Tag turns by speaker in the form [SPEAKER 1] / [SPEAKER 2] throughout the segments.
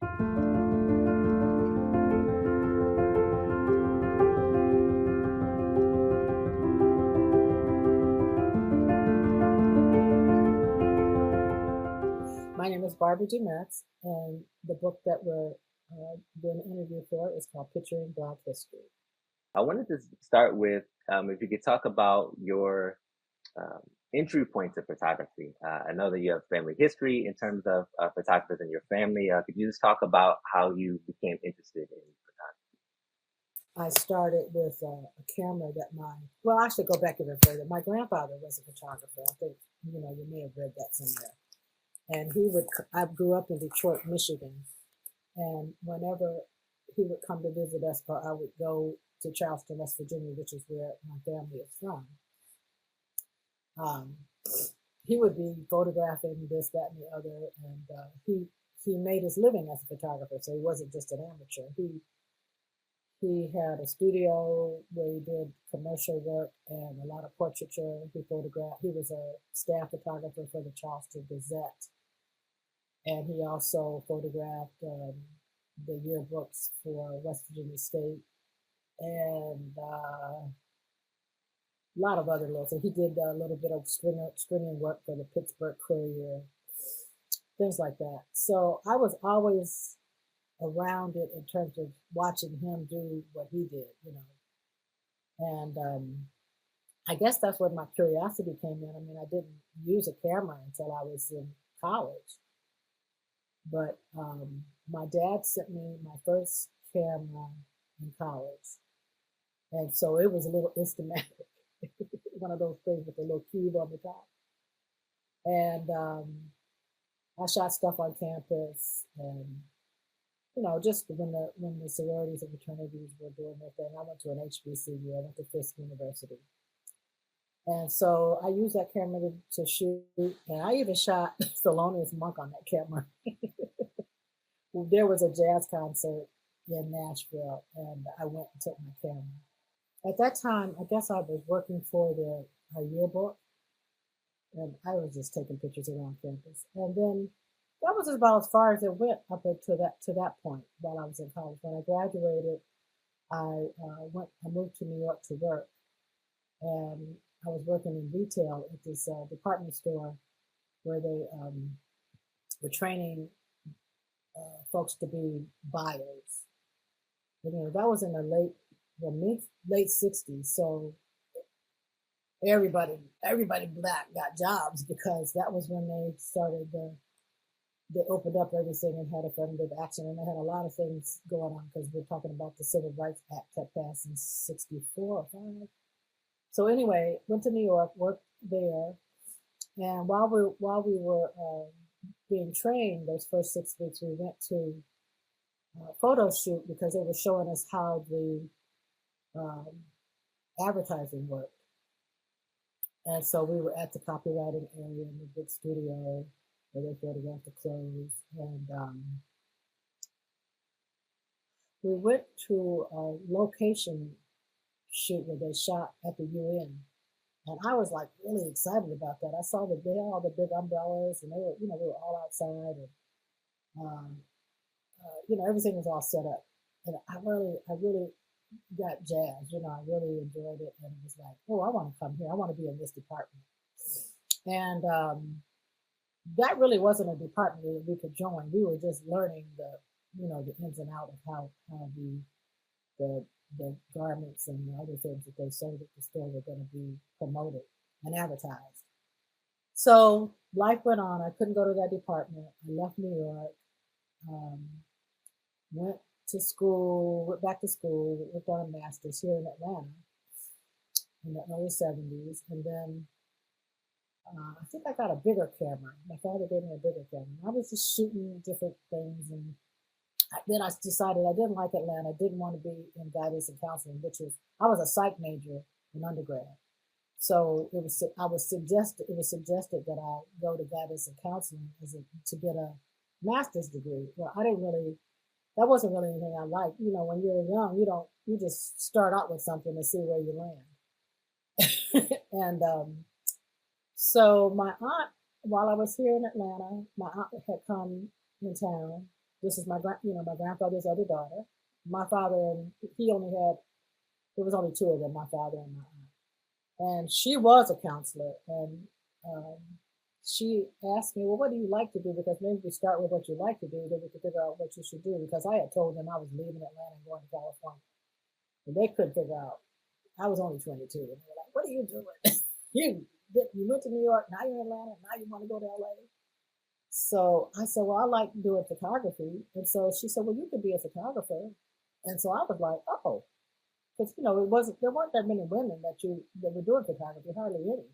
[SPEAKER 1] My name is Barbara DuMetz, and the book that we're doing an interview for is called Picturing Black History.
[SPEAKER 2] I wanted to start with if you could talk about your um, entry point to photography. I know that you have family history in terms of photographers in your family. Could you just talk about how you became interested in
[SPEAKER 1] I started with a camera that well, I should go back even further. My grandfather was a photographer. I think, you may have read that somewhere. And I grew up in Detroit, Michigan. And whenever he would come to visit us, or I would go to Charleston, West Virginia, which is where my family is from, um, he would be photographing this, that, and the other. And he made his living as a photographer, so he wasn't just an amateur. He had a studio where he did commercial work and a lot of portraiture. He photographed. He was a staff photographer for the Charleston Gazette, and he also photographed the yearbooks for West Virginia State and a lot of other little things. He did a little bit of screening work for the Pittsburgh Courier, things like that. So I was always around it in terms of watching him do what he did. And I guess that's where my curiosity came in. I mean, I didn't use a camera until I was in college, but my dad sent me my first camera in college, and so it was a little Instamatic, one of those things with a little cube on the top, and I shot stuff on campus, and just when the sororities and fraternities were doing their thing. I went to an HBCU. I went to Fisk University, and so I used that camera to shoot, and I even shot Thelonious Monk on that camera. There was a jazz concert in Nashville, and I went and took my camera. At that time, I guess I was working for our yearbook, and I was just taking pictures around campus. And then that was about as far as it went up to that point while I was in college. When I graduated, I moved to New York to work, and I was working in retail at this department store where they were training folks to be buyers. That was in the late '60s, so everybody black got jobs because that was when they opened up everything and had affirmative action, and they had a lot of things going on because we're talking about the Civil Rights Act that passed in '64 or '5. So anyway, went to New York, worked there, and while we were being trained those first 6 weeks, we went to a photo shoot because they were showing us how the um, advertising worked. And so we were at the copywriting area in the big studio where they photographed the clothes. And we went to a location shoot where they shot at the UN. And I was like really excited about that. I saw they had all the big umbrellas, and we were all outside, and um, everything was all set up. And I really got jazzed. I really enjoyed it, and it was like, oh, I want to come here. I want to be in this department. And that really wasn't a department that we could join. We were just learning the ins and outs of how the garments and the other things that they sold at the store were going to be promoted and advertised. So life went on. I couldn't go to that department. I left New York, um, went went back to school, worked on a master's here in Atlanta in the early '70s, and then I think I got a bigger camera. My father gave me a bigger camera. I was just shooting different things, and then I decided I didn't like Atlanta. I didn't want to be in guidance and counseling, I was a psych major in undergrad. So it was suggested that I go to guidance and counseling to get a master's degree. Well, that wasn't really anything I liked. When you're young, you just start out with something and see where you land. And so my aunt, while I was here in Atlanta, my aunt had come in town, This is my grandfather's other daughter. My father, and he only had, there was only two of them, my father and my aunt. And she was a counselor. And um, she asked me, well, what do you like to do? Because maybe we start with what you like to do, then we could figure out what you should do. Because I had told them I was leaving Atlanta and going to California. And they couldn't figure out. I was only 22. And they were like, what are you doing? you went to New York, now you're in Atlanta, now you want to go to LA. So I said, well, I like doing photography. And so she said, well, you could be a photographer. And so I was like, oh, because there weren't that many women that were doing photography, hardly any.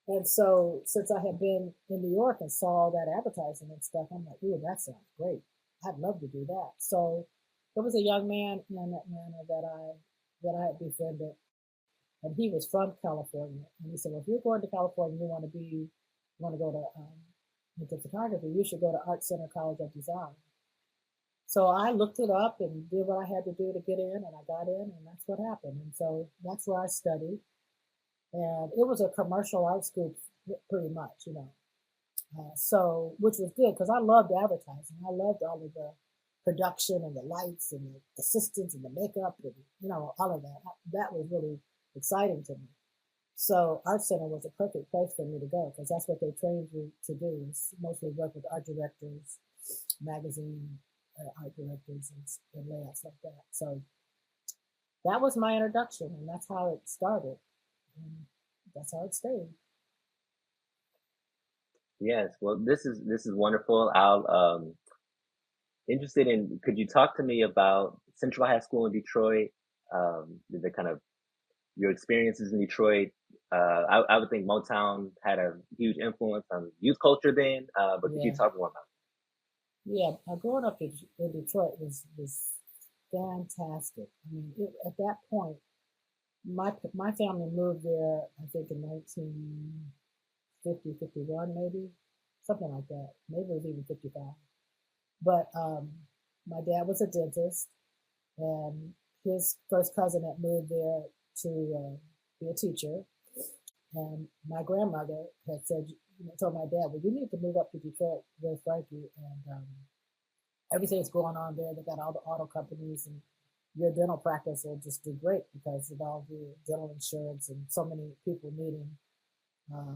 [SPEAKER 1] And so since I had been in New York and saw that advertising and stuff, I'm like, ooh, that sounds great. I'd love to do that. So there was a young man in Atlanta that I had befriended, and he was from California. And he said, well, if you're going to California, you want to go to into photography, you should go to Art Center College of Design. So I looked it up and did what I had to do to get in, and I got in, and that's what happened. And so that's where I studied. And it was a commercial art school, pretty much. So, which was good because I loved advertising. I loved all of the production and the lights and the assistants and the makeup and, all of that. That was really exciting to me. So Art Center was a perfect place for me to go because that's what they trained you to do, is mostly work with art directors, magazine art directors, and layouts like that. So that was my introduction, and that's how it started. And that's how it stayed.
[SPEAKER 2] Yes, well, this is wonderful. I'll interested in. Could you talk to me about Central High School in Detroit? The kind of your experiences in Detroit. I would think Motown had a huge influence on youth culture then. But could you
[SPEAKER 1] Yeah,
[SPEAKER 2] talk more about
[SPEAKER 1] yeah. Growing up in Detroit was fantastic. I mean, at that point, my family moved there. I think in 1950, 51, maybe something like that. Maybe it was even 55. But my dad was a dentist, and his first cousin had moved there to be a teacher. And my grandmother had said, told my dad, well, you need to move up to Detroit with Frankie. And everything's going on there. They got all the auto companies, and your dental practice will just do great because of all the dental insurance and so many people needing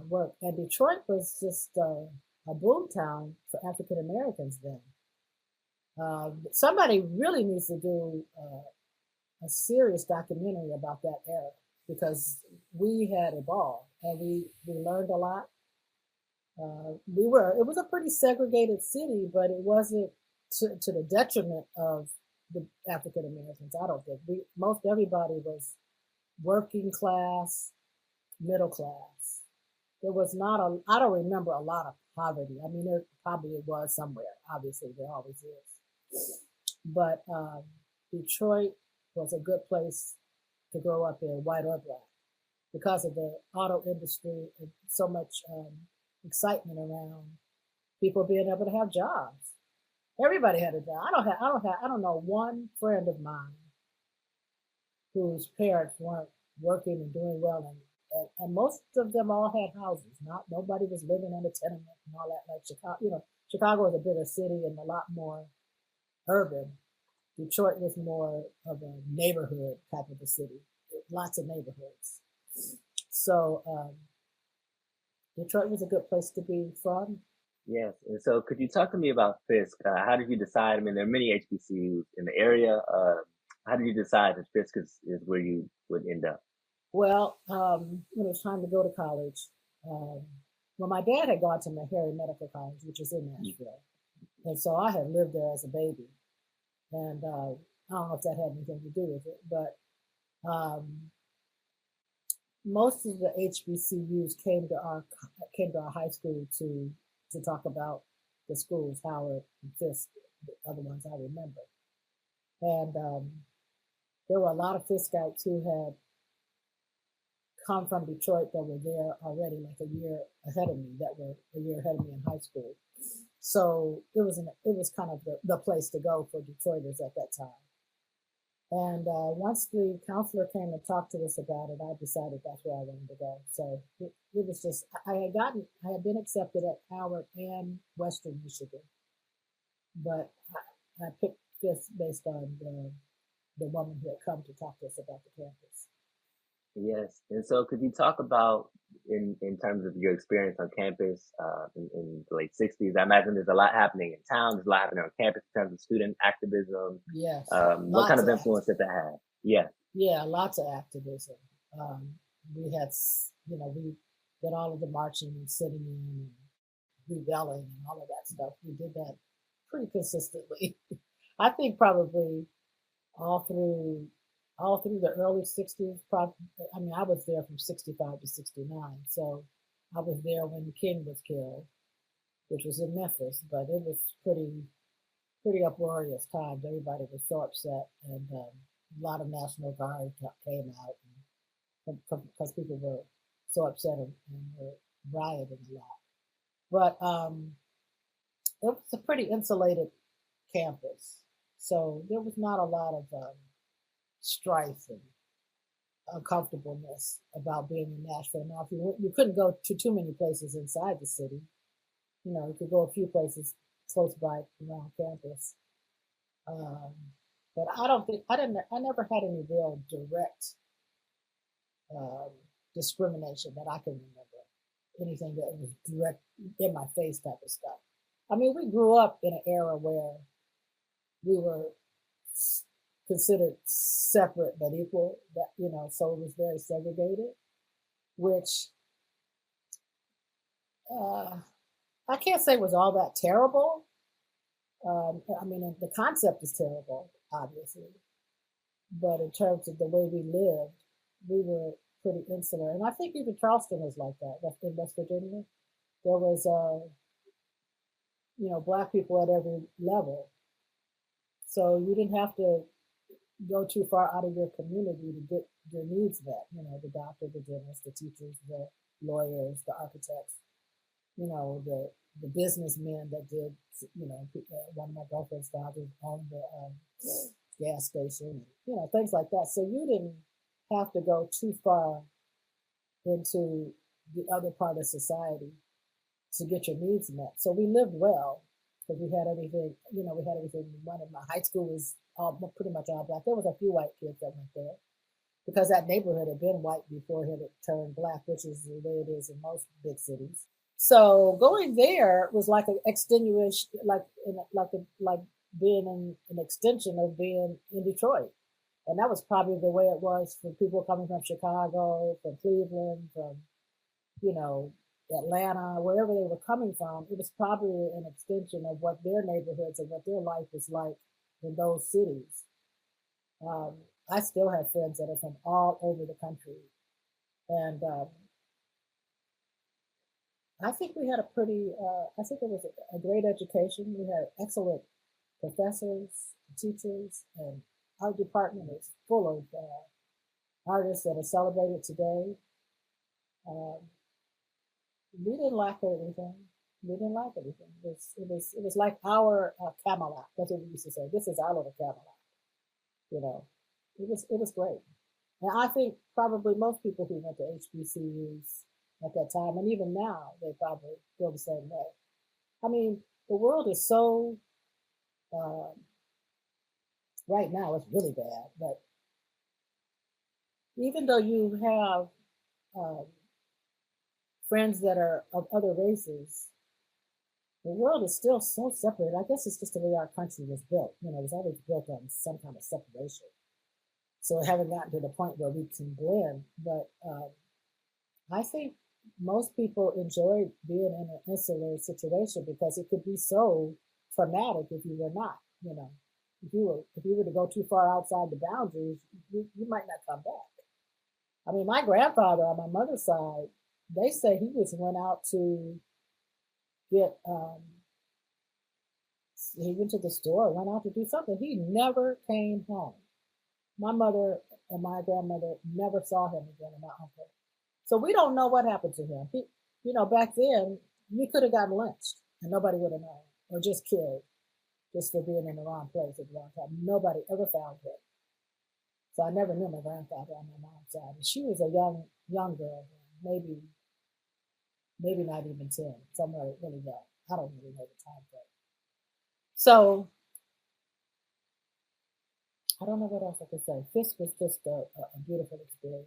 [SPEAKER 1] work. And Detroit was just a boom town for African Americans then. Somebody really needs to do a serious documentary about that era because we had a ball and we learned a lot. It was a pretty segregated city, but it wasn't to the detriment of the African Americans. I don't think most everybody was working class, middle class. There was not I don't remember a lot of poverty. I mean, there probably was somewhere. Obviously, there always is. But Detroit was a good place to grow up in, white or black, because of the auto industry and so much excitement around people being able to have jobs. Everybody had a job. I don't know one friend of mine whose parents weren't working and doing well, and most of them all had houses. Not nobody was living in a tenement and all that like Chicago. Chicago is a bigger city and a lot more urban. Detroit was more of a neighborhood type of a city, lots of neighborhoods. So Detroit was a good place to be from.
[SPEAKER 2] yes? And so, could you talk to me about Fisk? How did you decide? I mean, there are many HBCUs in the area. How did you decide that Fisk is where you would end up?
[SPEAKER 1] Well, when it was time to go to college, um, well, my dad had gone to Meharry Medical College, which is in Nashville, and so I had lived there as a baby, and I don't know if that had anything to do with it, but um, most of the HBCUs came to our high school to talk about the schools, Howard and Fisk, the other ones I remember. And there were a lot of Fiskites who had come from Detroit that were there already, like a year ahead of me, that were a year ahead of me in high school. So it was kind of the place to go for Detroiters at that time. And once the counselor came and talked to us about it, I decided that's where I wanted to go. So it was just I had been accepted at Howard and Western Michigan, but I picked this based on the woman who had come to talk to us about the campus.
[SPEAKER 2] Yes. And so could you talk about in terms of your experience on campus in the late 60s? I imagine there's a lot happening in town, there's a lot happening on campus in terms of student activism.
[SPEAKER 1] Yes,
[SPEAKER 2] What kind
[SPEAKER 1] lots
[SPEAKER 2] of
[SPEAKER 1] of
[SPEAKER 2] influence did that have? Yeah.
[SPEAKER 1] yeah, lots of activism. We had, we did all of the marching and sitting in and rebelling and all of that stuff. We did that pretty consistently. I think probably all through all through the early 60s. I mean, I was there from 65 to 69, so I was there when King was killed, which was in Memphis, but it was pretty uproarious times. Everybody was so upset, and a lot of National Guard came out because people were so upset and were rioting a lot. But it was a pretty insulated campus, so there was not a lot of strife and uncomfortableness about being in Nashville. Now, if you couldn't go to too many places inside the city, you could go a few places close by around campus. Um, but I never had any real direct um, discrimination that I can remember. Anything that was direct in my face type of stuff. I mean, we grew up in an era where we were considered separate but equal. That so it was very segregated, which uh, I can't say was all that terrible. I mean, the concept is terrible, obviously, but in terms of the way we lived, we were pretty insular. And I think even Charleston was like that. In West Virginia, there was, black people at every level. So you didn't have to go too far out of your community to get your needs met. The doctor, the dentist, the teachers, the lawyers, the architects, the businessmen that did, one of my girlfriend's fathers owned the gas station, things like that. So you didn't have to go too far into the other part of society to get your needs met. So we lived well because we had everything, we had everything we wanted. My high school was pretty much all black. There was a few white kids that went there because that neighborhood had been white before it had turned black, which is the way it is in most big cities. So going there was like an extenuation, like being an extension of being in Detroit, and that was probably the way it was for people coming from Chicago, from Cleveland, from you know Atlanta, wherever they were coming from. It was probably an extension of what their neighborhoods and what their life was like in those cities. Um, I still have friends that are from all over the country, and I think we had a I think it was a great education. We had excellent professors, teachers, and our department is full of artists that are celebrated today. Um, we didn't lack anything. We didn't lack anything. It was like our Camelot. That's what we used to say. This is our little Camelot. You know, it was great. And I think probably most people who went to HBCUs at that time, and even now, they probably feel the same way. I mean, the world is so, um, right now, it's really bad, but even though you have um, friends that are of other races, the world is still so separated. I guess it's just the way our country was built. It was always built on some kind of separation. So we haven't gotten to the point where we can blend, but I think most people enjoy being in an insular situation because it could be so traumatic if you were not. If you were to go too far outside the boundaries, you might not come back. I mean, my grandfather on my mother's side, they say went out to get he went to the store, went out to do something. He never came home. My mother and my grandmother never saw him again, and my uncle. So we don't know what happened to him. Back then, we could have gotten lynched and nobody would have known, or just killed, just for being in the wrong place at the wrong time. Nobody ever found him. So I never knew my grandfather on my mom's side. And she was a young girl, maybe not even 10, somewhere really young. I don't really know the time frame. So I don't know what else I could say. This was just a beautiful experience.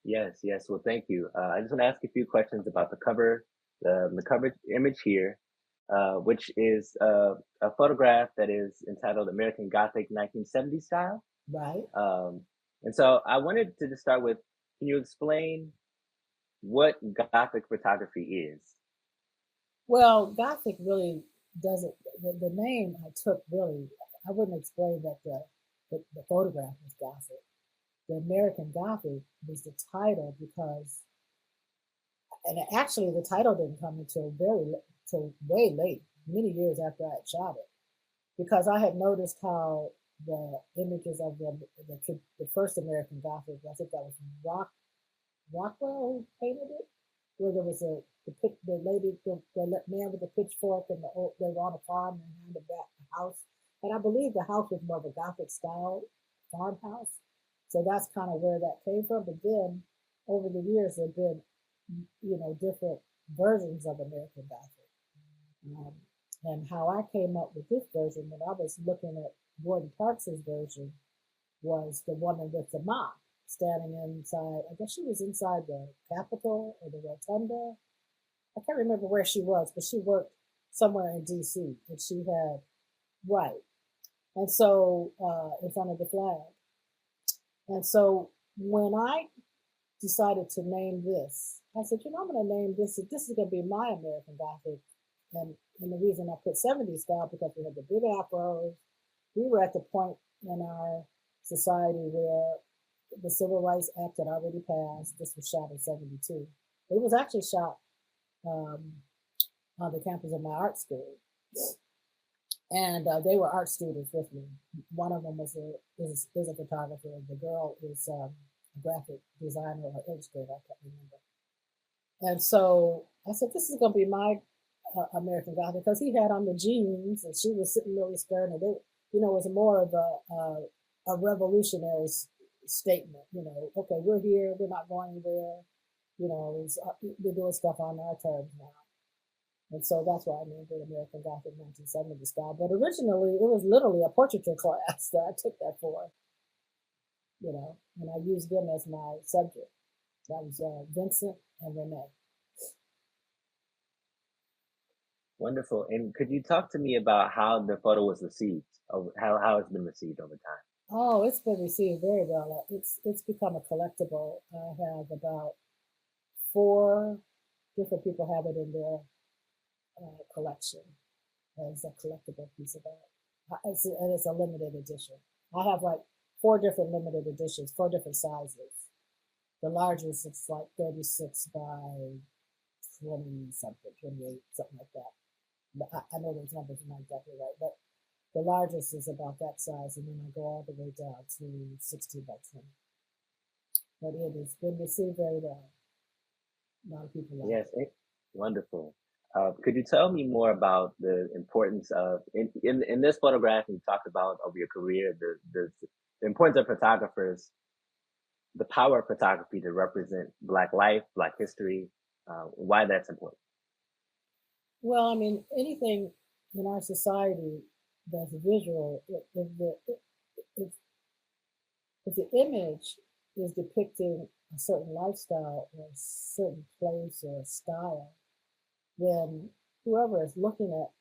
[SPEAKER 2] Yes, yes. Well, thank you. I just want to ask a few questions about the cover, the cover image here, which is a photograph that is entitled "American Gothic 1970s Style."
[SPEAKER 1] Right.
[SPEAKER 2] Um, and so I wanted to just start with, can you explain what Gothic photography is?
[SPEAKER 1] Well, Gothic really doesn't. The name I took really, I wouldn't explain that the photograph was Gothic. The American Gothic was the title because, and actually the title didn't come until till way late, many years after I had shot it, because I had noticed how the images of the first American Gothic, I think that was Rockwell who painted it, where there was the lady, the man with the pitchfork, and they were on a farm and behind the house, and I believe the house was more of a Gothic style farmhouse, so that's kind of where that came from. But then over the years, there've been different versions of American Gothic, um, and how I came up with this version when I was looking at Gordon Parks's version was the woman with the mop standing inside. I guess she was inside the Capitol or the Rotunda. I can't remember where she was, but she worked somewhere in D.C. and she had right. And so in front of the flag. And so when I decided to name this, I said, I'm going to name this. This is going to be my American Gothic. And the reason I put 70s style because we had the big afros. We were at the point in our society where the Civil Rights Act had already passed. This was shot in '72. It was actually shot um, on the campus of my art school, and they were art students with me. One of them is a photographer. The girl is a graphic designer or illustrator. I can't remember. And so I said, this is going to be my American Gothic because he had on the jeans and she was sitting really stern. And it was more of a revolutionary statement. Okay, we're here, we're not going anywhere. We're doing stuff on our terms now. And so that's why I named it American Gothic 1970 style. But originally, it was literally a portraiture class that I took that for, and I used them as my subject. That was Vincent and Renee.
[SPEAKER 2] Wonderful. And could you talk to me about how the photo was received, or how it's been received over time?
[SPEAKER 1] Oh, it's been received very well. It's become a collectible. I have about four different people have it in their collection as a collectible piece of art. And it's a limited edition. I have like four different limited editions, four different sizes. The largest it's like 36 by 20 something, 28, something like that. But I know those numbers are not exactly right, but the largest is about that size, and then I go all the way down to 16 by 20. But it has been received very well. A lot of people like
[SPEAKER 2] Yes,
[SPEAKER 1] it.
[SPEAKER 2] wonderful. Could you tell me more about the importance of in this photograph you talked about over your career, the importance of photographers, the power of photography to represent Black life, Black history, why that's important.
[SPEAKER 1] Well, I mean, anything in our society that's visual, if, if the image is depicting a certain lifestyle or a certain place or style, then whoever is looking at,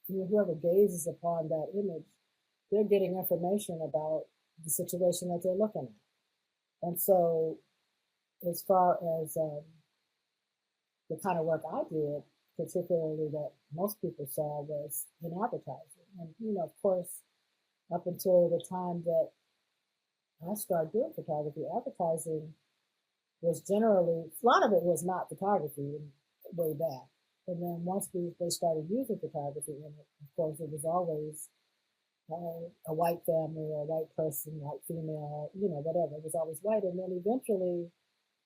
[SPEAKER 1] whoever gazes upon that image, they're getting information about the situation that they're looking at. And so, as far as the kind of work I did, particularly that most people saw, was in advertising. And, of course, up until the time that I started doing photography, advertising was generally, a lot of it was not photography way back. And then once they started using photography in it, of course, it was always a white family or a white person, white female, whatever. It was always white. And then eventually,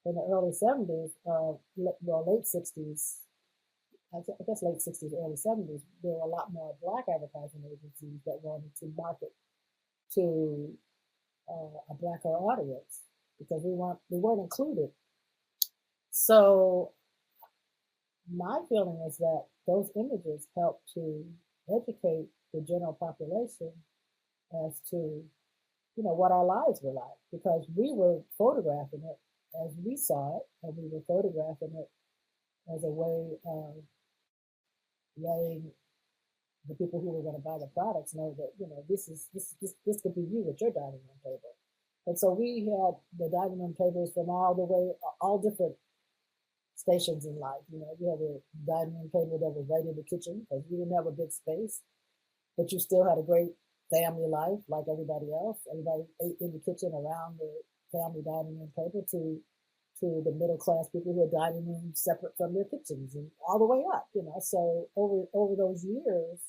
[SPEAKER 1] in the early 70s, late 60s, I guess late 60s, early 70s, there were a lot more Black advertising agencies that wanted to market to a Blacker audience because we weren't included. So my feeling is that those images help to educate the general population as to, what our lives were like, because we were photographing it as we saw it, and we were photographing it as a way of letting the people who were going to buy the products know that, this could be you at your dining room table. And so we had the dining room tables from all different stations in life. We had a dining room table that was right in the kitchen because we didn't have a big space, but you still had a great family life like everybody else. Everybody ate in the kitchen around the family dining room table, to the middle class people who are dining rooms separate from their kitchens, and all the way up. So over those years,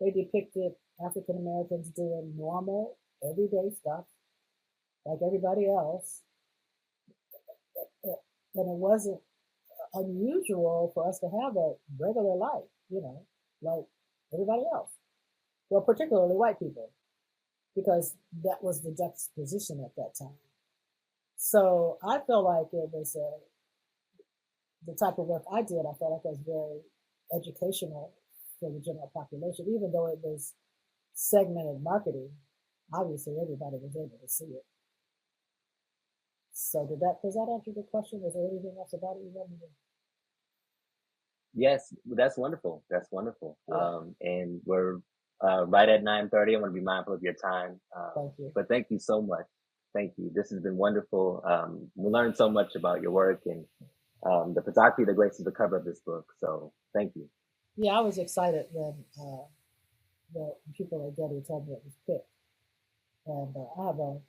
[SPEAKER 1] they depicted African Americans doing normal, everyday stuff like everybody else, and it wasn't unusual for us to have a regular life, like everybody else. Well, particularly white people, because that was the juxtaposition at that time. So I feel like it was the type of work I did. I felt like it was very educational for the general population, even though it was segmented marketing. Obviously, everybody was able to see it. So does that answer the question? Is there anything else about it you want me to?
[SPEAKER 2] Yes, that's wonderful. That's wonderful.
[SPEAKER 1] Yeah,
[SPEAKER 2] And we're right at 9:30. I want to be mindful of your time.
[SPEAKER 1] thank you.
[SPEAKER 2] But thank you so much. Thank you. This has been wonderful. We learned so much about your work and the photography that graces the cover of this book. So thank you.
[SPEAKER 1] Yeah, I was excited when the people at Getty told me it was picked, and I have a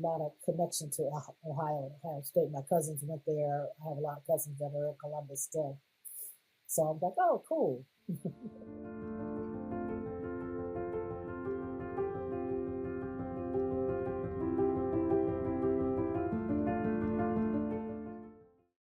[SPEAKER 1] lot of connection to Ohio State. My cousins went there. I have a lot of cousins that are in Columbus still. So I'm like, oh, cool.